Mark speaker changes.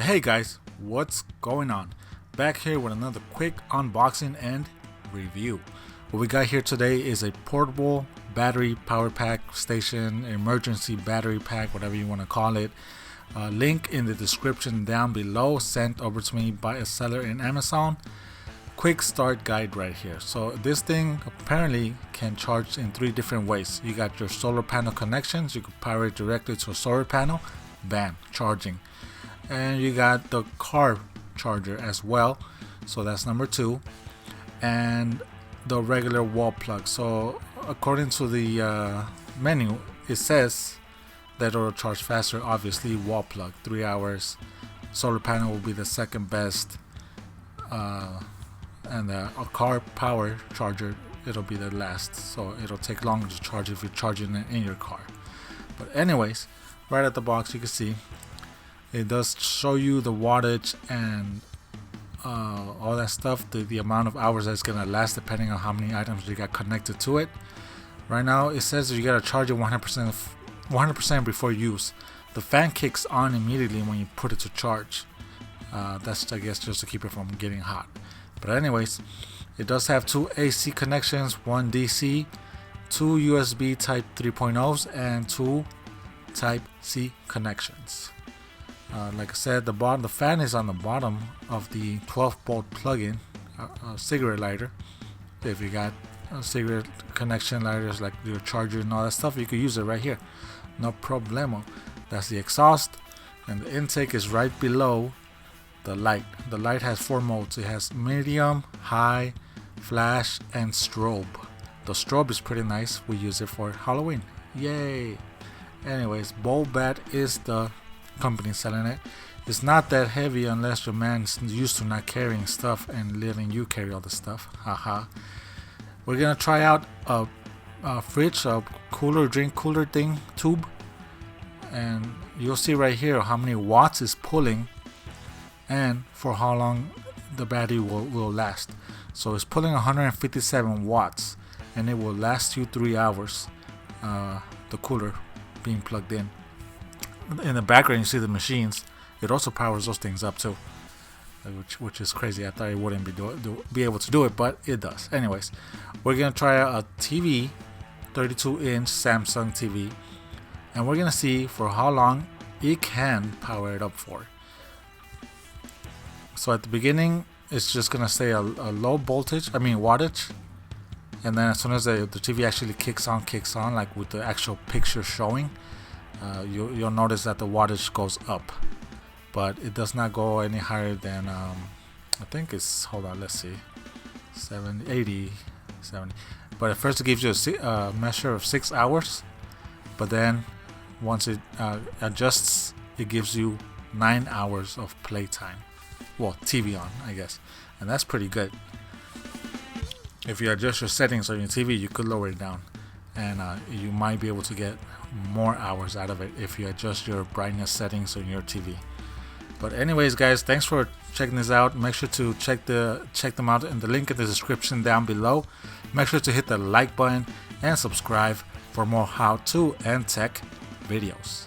Speaker 1: Hey guys, what's going on? Back here with another quick unboxing and review. What we got here today is a portable battery power pack station, emergency battery pack, whatever you want to call it. Link in the description down below, sent over to me by a seller in Amazon. Quick start guide right here. So this thing apparently can charge in 3 different ways. You got your solar panel connections, you can power it directly to a solar panel, bam, charging. And you got the car charger as well, so that's number 2, and the regular wall plug. So according to the menu, it says that it'll charge faster. Obviously, wall plug 3 hours, solar panel will be the second best, and a car power charger, it'll be the last, so it'll take longer to charge if you're charging it in your car. But anyways, right at the box you can see it does show you the wattage and all that stuff, the amount of hours that it's gonna last depending on how many items you got connected to it. Right now it says that you gotta charge it 100% before use. The fan kicks on immediately when you put it to charge. That's, I guess, just to keep it from getting hot. But anyways, it does have 2 AC connections, 1 DC, 2 USB Type 3.0s, and 2 Type C connections. Like I said, the fan is on the bottom of the 12-volt plug-in cigarette lighter. If you got cigarette connection lighters like your charger and all that stuff, you could use it right here, no problemo. That's the exhaust, and the intake is right below the light. The light has 4 modes. It has medium, high, flash, and strobe. The strobe is pretty nice. We use it for Halloween. Yay! Anyways, ballbat is the company selling it. It's not that heavy unless your man's used to not carrying stuff and letting you carry all the stuff. Haha. We're gonna try out a fridge, a drink cooler thing, tube, and you'll see right here how many watts is pulling and for how long the battery will last. So it's pulling 157 watts and it will last you 3 hours, the cooler being plugged in. In the background you see the machines. It also powers those things up too, which is crazy. I thought it wouldn't be able to do it, but it does. Anyways, we're gonna try a TV, 32-inch Samsung TV, and we're gonna see for how long it can power it up for. So at the beginning it's just gonna say a low wattage, and then as soon as the TV actually kicks on like with the actual picture showing, you'll notice that the wattage goes up, but it does not go any higher than I think it's, hold on, let's see, 70. But at first it gives you a measure of 6 hours, but then once it adjusts, it gives you 9 hours of playtime. Well, TV on, I guess, and that's pretty good. If you adjust your settings on your TV, you could lower it down, and you might be able to get more hours out of it if you adjust your brightness settings on your TV. But anyways guys, thanks for checking this out. Make sure to check them out in the link in the description down below. Make sure to hit the like button and subscribe for more how-to and tech videos.